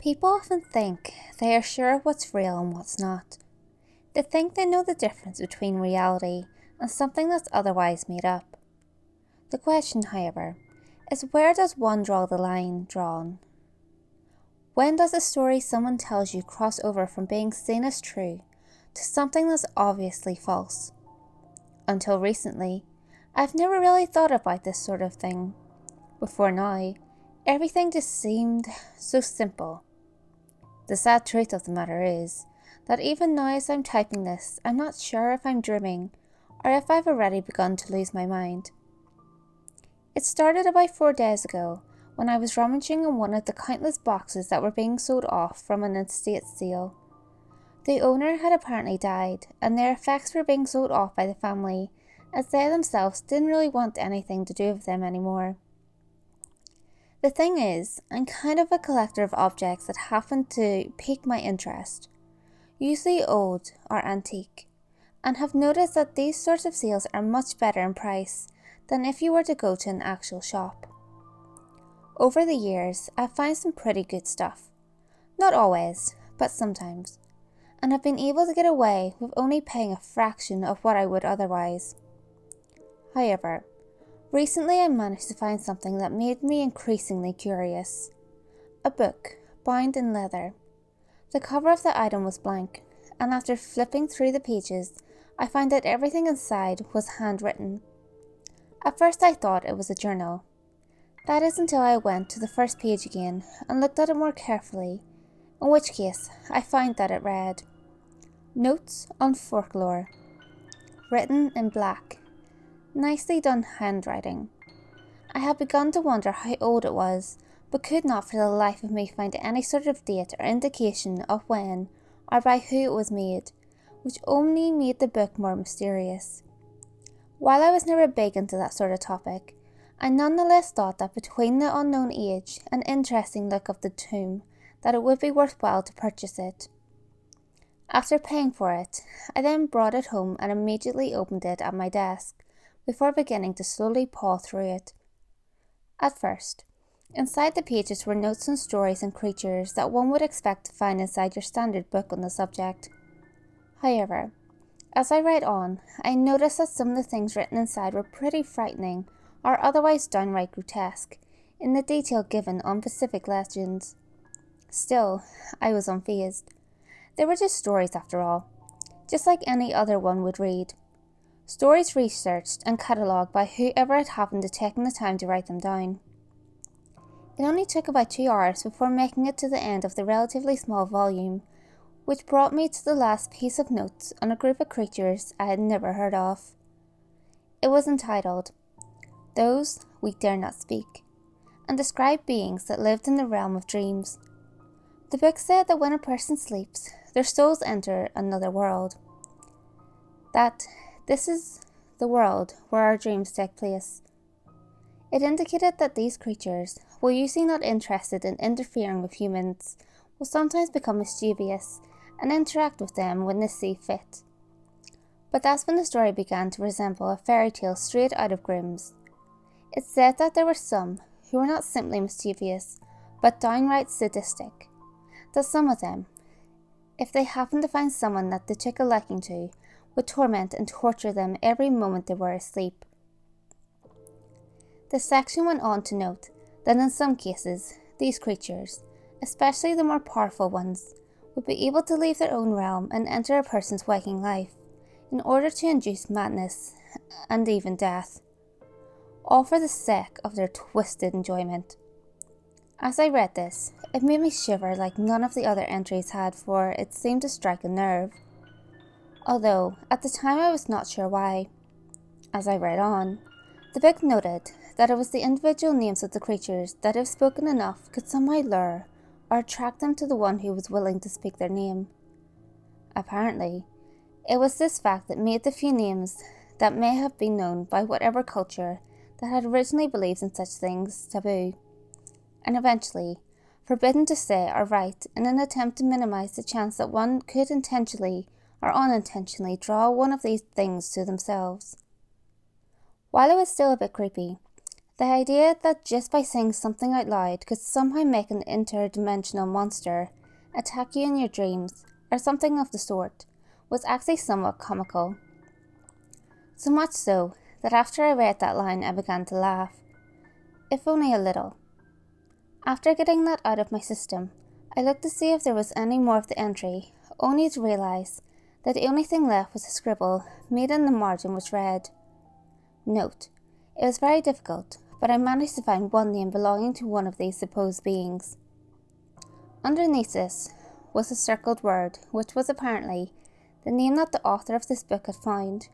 People often think they are sure what's real and what's not. They think they know the difference between reality and something that's otherwise made up. The question, however, is where does one draw the line drawn? When does a story someone tells you cross over from being seen as true to something that's obviously false? Until recently, I've never really thought about this sort of thing. Before now, everything just seemed so simple. The sad truth of the matter is that even now as I'm typing this, I'm not sure if I'm dreaming or if I've already begun to lose my mind. It started about 4 days ago when I was rummaging in one of the countless boxes that were being sold off from an estate sale. The owner had apparently died, and their effects were being sold off by the family, as they themselves didn't really want anything to do with them anymore. The thing is, I'm kind of a collector of objects that happen to pique my interest, usually old or antique, and have noticed that these sorts of sales are much better in price than if you were to go to an actual shop. Over the years, I've found some pretty good stuff. Not always, but sometimes, and have been able to get away with only paying a fraction of what I would otherwise. However, recently I managed to find something that made me increasingly curious. A book, bound in leather. The cover of the item was blank, and after flipping through the pages, I found that everything inside was handwritten. At first I thought it was a journal. That is until I went to the first page again and looked at it more carefully, in which case I found that it read, "Notes on Folklore," written in black. Nicely done handwriting. I had begun to wonder how old it was, but could not for the life of me find any sort of date or indication of when or by who it was made, which only made the book more mysterious. While I was never big into that sort of topic, I nonetheless thought that between the unknown age and interesting look of the tomb, that it would be worthwhile to purchase it. After paying for it, I then brought it home and immediately opened it at my desk, before beginning to slowly paw through it. At first, inside the pages were notes and stories and creatures that one would expect to find inside your standard book on the subject. However, as I read on, I noticed that some of the things written inside were pretty frightening or otherwise downright grotesque in the detail given on specific legends. Still, I was unfazed. They were just stories after all, just like any other one would read. Stories researched and catalogued by whoever had happened to take the time to write them down. It only took about 2 hours before making it to the end of the relatively small volume, which brought me to the last piece of notes on a group of creatures I had never heard of. It was entitled, "Those We Dare Not Speak," and described beings that lived in the realm of dreams. The book said that when a person sleeps, their souls enter another world. That this is the world where our dreams take place. It indicated that these creatures, while usually not interested in interfering with humans, will sometimes become mischievous and interact with them when they see fit. But that's when the story began to resemble a fairy tale straight out of Grimm's. It said that there were some who were not simply mischievous, but downright sadistic. That some of them, if they happened to find someone that they took a liking to, would torment and torture them every moment they were asleep. The section went on to note that in some cases, these creatures, especially the more powerful ones, would be able to leave their own realm and enter a person's waking life, in order to induce madness and even death, all for the sake of their twisted enjoyment. As I read this, it made me shiver like none of the other entries had, for it seemed to strike a nerve. Although, at the time I was not sure why. As I read on, the book noted that it was the individual names of the creatures that, if spoken enough, could somehow lure or attract them to the one who was willing to speak their name. Apparently, it was this fact that made the few names that may have been known by whatever culture that had originally believed in such things taboo, and eventually forbidden to say or write in an attempt to minimize the chance that one could intentionally or unintentionally draw one of these things to themselves. While it was still a bit creepy, The idea that just by saying something out loud could somehow make an interdimensional monster attack you in your dreams, or something of the sort, was actually somewhat comical. So much so that after I read that line I began to laugh, if only a little. After getting that out of my system, I looked to see if there was any more of the entry, only to realise that the only thing left was a scribble made in the margin which read, "Note, it was very difficult, but I managed to find one name belonging to one of these supposed beings." Underneath this was a circled word, which was apparently the name that the author of this book had found.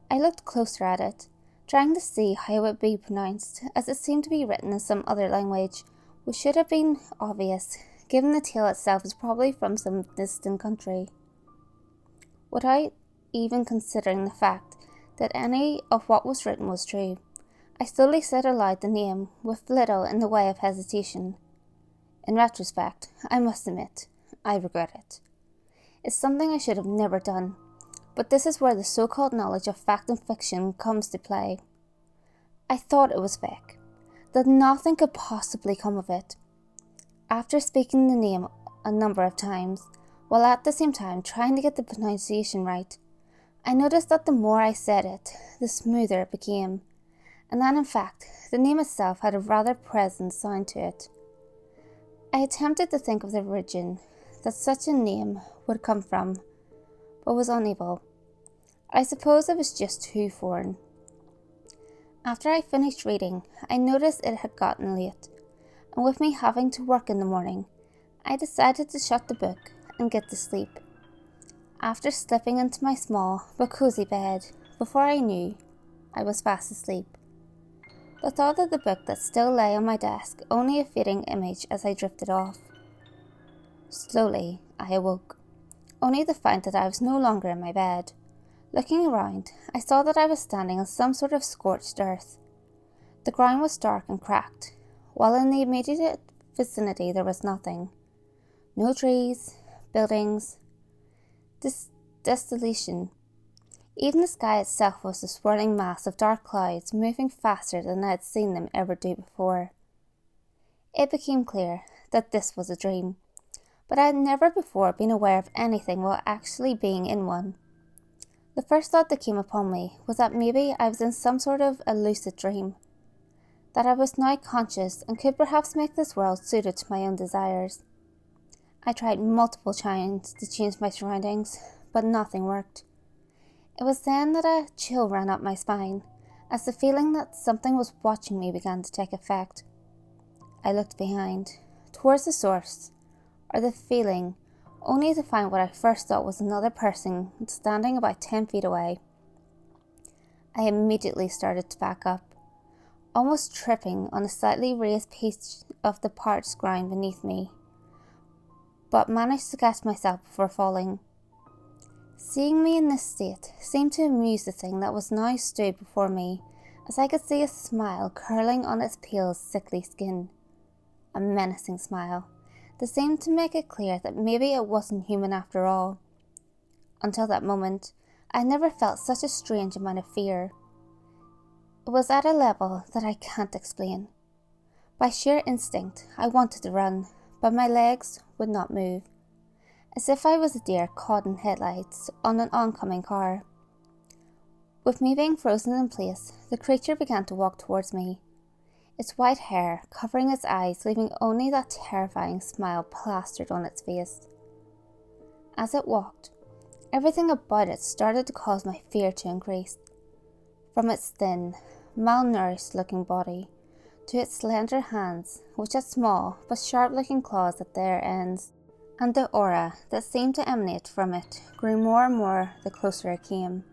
I looked closer at it, trying to see how it would be pronounced, as it seemed to be written in some other language, which should have been obvious, given the tale itself was probably from some distant country. Without even considering the fact that any of what was written was true, I slowly said aloud the name with little in the way of hesitation. In retrospect, I must admit, I regret it. It's something I should have never done, but this is where the so-called knowledge of fact and fiction comes to play. I thought it was fake, that nothing could possibly come of it. After speaking the name a number of times, while at the same time trying to get the pronunciation right, I noticed that the more I said it, the smoother it became, and that in fact, the name itself had a rather pleasant sound to it. I attempted to think of the origin that such a name would come from, but was unable. I suppose it was just too foreign. After I finished reading, I noticed it had gotten late, and with me having to work in the morning, I decided to shut the book and get to sleep. After slipping into my small but cozy bed, before I knew, I was fast asleep. The thought of the book that still lay on my desk only a fading image as I drifted off. Slowly, I awoke, only to find that I was no longer in my bed. Looking around, I saw that I was standing on some sort of scorched earth. The ground was dark and cracked, while in the immediate vicinity there was nothing. No trees, buildings, desolation. Even the sky itself was a swirling mass of dark clouds moving faster than I had seen them ever do before. It became clear that this was a dream, but I had never before been aware of anything while actually being in one. The first thought that came upon me was that maybe I was in some sort of a lucid dream, that I was now conscious and could perhaps make this world suited to my own desires. I tried multiple times to change my surroundings, but nothing worked. It was then that a chill ran up my spine, as the feeling that something was watching me began to take effect. I looked behind, towards the source, or the feeling, only to find what I first thought was another person standing about 10 feet away. I immediately started to back up, almost tripping on a slightly raised piece of the parched ground beneath me, but managed to catch myself before falling. Seeing me in this state seemed to amuse the thing that was now stood before me, as I could see a smile curling on its pale, sickly skin. A menacing smile that seemed to make it clear that maybe it wasn't human after all. Until that moment, I never felt such a strange amount of fear. It was at a level that I can't explain. By sheer instinct, I wanted to run, but my legs would not move, as if I was a deer caught in headlights on an oncoming car. With me being frozen in place, the creature began to walk towards me, its white hair covering its eyes, leaving only that terrifying smile plastered on its face. As it walked, everything about it started to cause my fear to increase. From its thin, malnourished-looking body to its slender hands, which had small but sharp-looking claws at their ends, and the aura that seemed to emanate from it grew more and more the closer it came.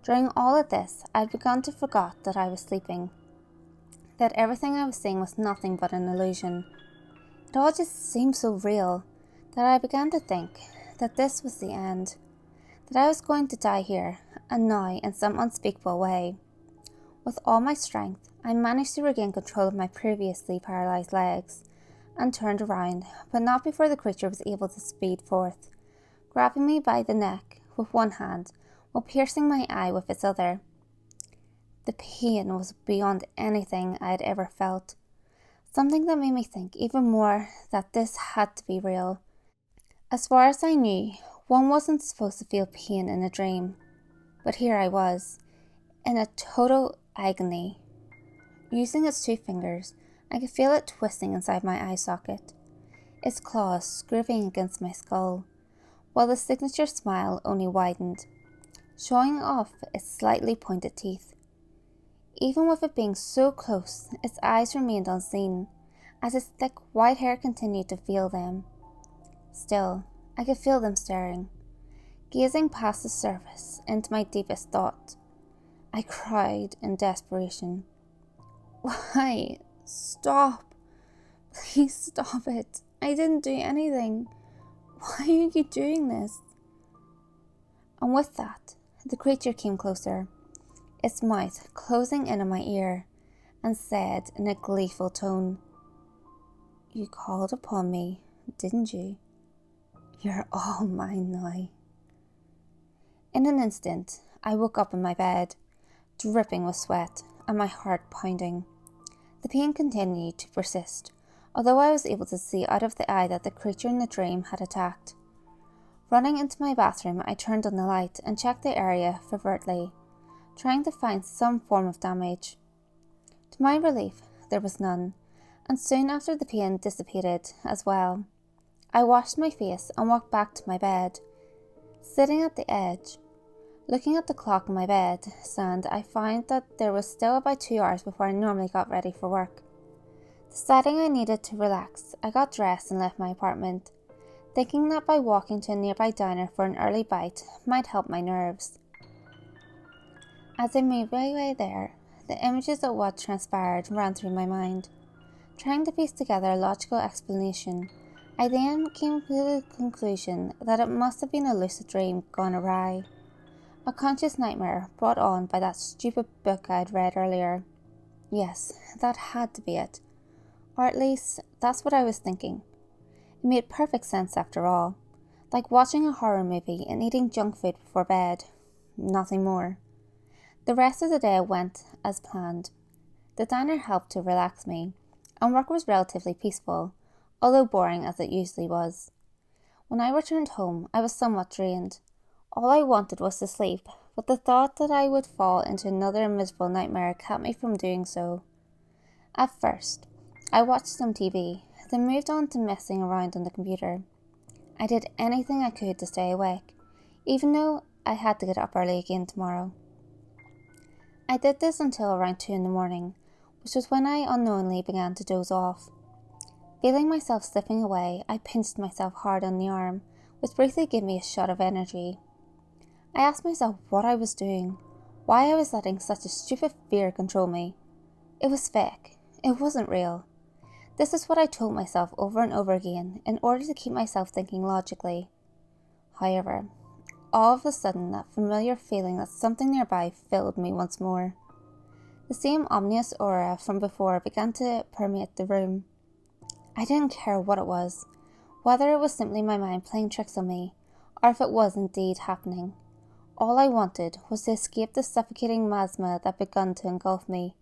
During all of this, I had begun to forget that I was sleeping, that everything I was seeing was nothing but an illusion. It all just seemed so real that I began to think that this was the end, that I was going to die here and now in some unspeakable way. With all my strength, I managed to regain control of my previously paralyzed legs and turned around, but not before the creature was able to speed forth, grabbing me by the neck with one hand while piercing my eye with its other. The pain was beyond anything I had ever felt, something that made me think even more that this had to be real. As far as I knew, one wasn't supposed to feel pain in a dream, but here I was, in a total agony. Using its 2 fingers, I could feel it twisting inside my eye socket, its claws scraping against my skull, while the signature smile only widened, showing off its slightly pointed teeth. Even with it being so close, its eyes remained unseen, as its thick white hair continued to veil them. Still, I could feel them staring, gazing past the surface into my deepest thought. I cried in desperation. Why? Stop! Please stop it. I didn't do anything. Why are you doing this? And with that, the creature came closer, its mouth closing in on my ear, and said in a gleeful tone, "You called upon me, didn't you? You're all mine now." In an instant, I woke up in my bed, dripping with sweat and my heart pounding. The pain continued to persist, although I was able to see out of the eye that the creature in the dream had attacked. Running into my bathroom, I turned on the light and checked the area fervently, trying to find some form of damage. To my relief, there was none, and soon after the pain dissipated as well. I washed my face and walked back to my bed. Sitting at the edge, looking at the clock on my bed stand, I found that there was still about 2 hours before I normally got ready for work. Deciding I needed to relax, I got dressed and left my apartment, thinking that by walking to a nearby diner for an early bite might help my nerves. As I made my way there, the images of what transpired ran through my mind. Trying to piece together a logical explanation, I then came to the conclusion that it must have been a lucid dream gone awry. A conscious nightmare brought on by that stupid book I'd read earlier. Yes, that had to be it. Or at least, that's what I was thinking. It made perfect sense after all. Like watching a horror movie and eating junk food before bed. Nothing more. The rest of the day went as planned. The diner helped to relax me, and work was relatively peaceful, although boring as it usually was. When I returned home, I was somewhat drained. All I wanted was to sleep, but the thought that I would fall into another miserable nightmare kept me from doing so. At first, I watched some TV, then moved on to messing around on the computer. I did anything I could to stay awake, even though I had to get up early again tomorrow. I did this until around 2 in the morning, which was when I unknowingly began to doze off. Feeling myself slipping away, I pinched myself hard on the arm, which briefly gave me a shot of energy. I asked myself what I was doing, why I was letting such a stupid fear control me. It was fake. It wasn't real. This is what I told myself over and over again in order to keep myself thinking logically. However, all of a sudden that familiar feeling that something nearby filled me once more. The same ominous aura from before began to permeate the room. I didn't care what it was, whether it was simply my mind playing tricks on me, or if it was indeed happening. All I wanted was to escape the suffocating miasma that began to engulf me.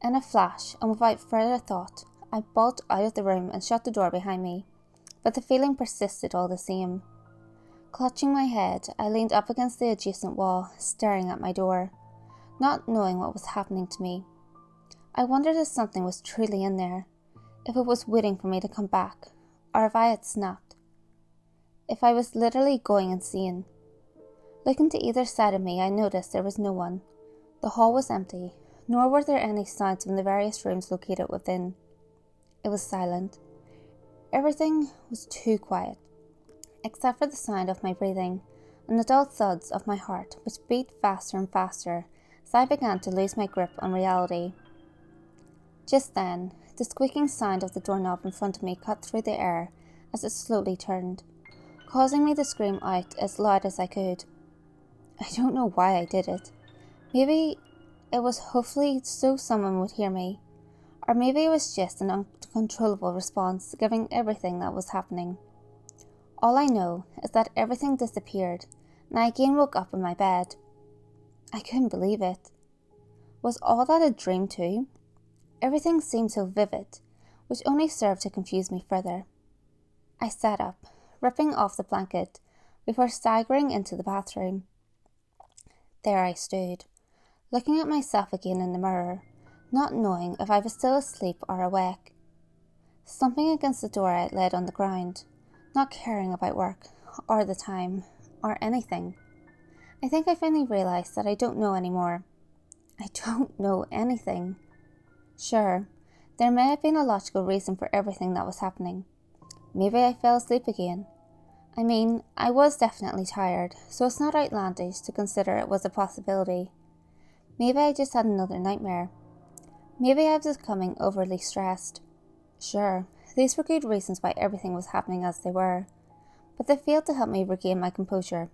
In a flash, and without further thought, I bolted out of the room and shut the door behind me, but the feeling persisted all the same. Clutching my head, I leaned up against the adjacent wall, staring at my door, not knowing what was happening to me. I wondered if something was truly in there, if it was waiting for me to come back, or if I had snapped. If I was literally going insane. Looking to either side of me, I noticed there was no one. The hall was empty, nor were there any sounds from the various rooms located within. It was silent. Everything was too quiet, except for the sound of my breathing and the dull thuds of my heart, which beat faster and faster as I began to lose my grip on reality. Just then, the squeaking sound of the doorknob in front of me cut through the air as it slowly turned, causing me to scream out as loud as I could. I don't know why I did it. Maybe it was hopefully so someone would hear me, or maybe it was just an uncontrollable response given everything that was happening. All I know is that everything disappeared, and I again woke up in my bed. I couldn't believe it. Was all that a dream too? Everything seemed so vivid, which only served to confuse me further. I sat up, ripping off the blanket, before staggering into the bathroom. There I stood, looking at myself again in the mirror, not knowing if I was still asleep or awake. Slumping against the door I laid on the ground, not caring about work, or the time, or anything. I think I finally realised that I don't know anymore. I don't know anything. Sure, there may have been a logical reason for everything that was happening. Maybe I fell asleep again. I mean, I was definitely tired, so it's not outlandish to consider it was a possibility. Maybe I just had another nightmare. Maybe I was becoming overly stressed. Sure, these were good reasons why everything was happening as they were, but they failed to help me regain my composure.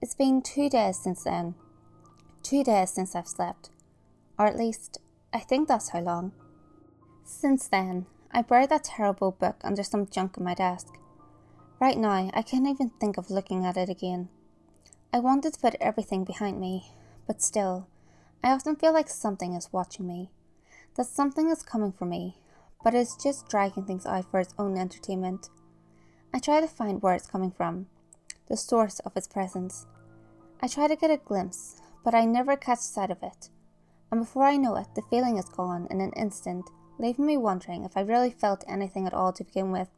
It's been 2 days since then. 2 days since I've slept. Or at least, I think that's how long. Since then, I buried that terrible book under some junk on my desk. Right now, I can't even think of looking at it again. I wanted to put everything behind me, but still, I often feel like something is watching me. That something is coming for me, but it's just dragging things out for its own entertainment. I try to find where it's coming from, the source of its presence. I try to get a glimpse, but I never catch sight of it. And before I know it, the feeling is gone in an instant, leaving me wondering if I really felt anything at all to begin with.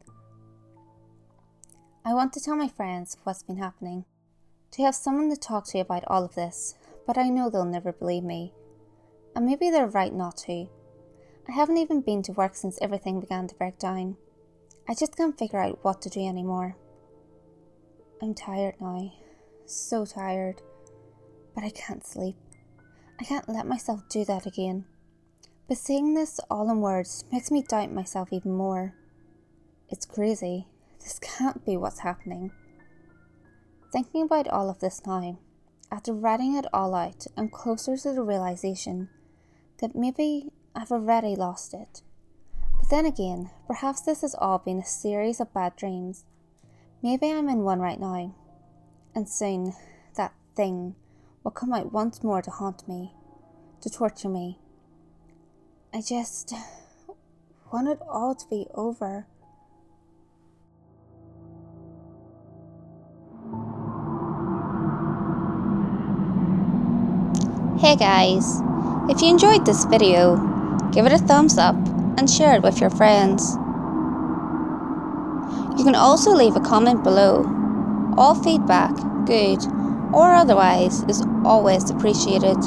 I want to tell my friends what's been happening, to have someone to talk to about all of this, but I know they'll never believe me. And maybe they're right not to. I haven't even been to work since everything began to break down. I just can't figure out what to do anymore. I'm tired now, so tired, but I can't sleep. I can't let myself do that again. But saying this all in words makes me doubt myself even more. It's crazy. This can't be what's happening. Thinking about all of this now, after writing it all out, I'm closer to the realisation that maybe I've already lost it. But then again, perhaps this has all been a series of bad dreams. Maybe I'm in one right now, and soon that thing will come out once more to haunt me, to torture me. I just want it all to be over. Hey guys, if you enjoyed this video, give it a thumbs up and share it with your friends. You can also leave a comment below. All feedback, good or otherwise, is always appreciated.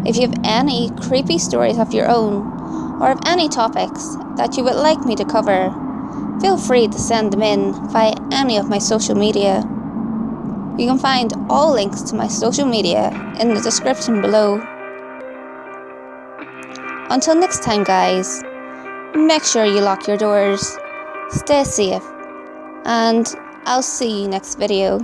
If you have any creepy stories of your own, or have any topics that you would like me to cover, feel free to send them in via any of my social media. You can find all links to my social media in the description below. Until next time guys, make sure you lock your doors, stay safe, and I'll see you next video.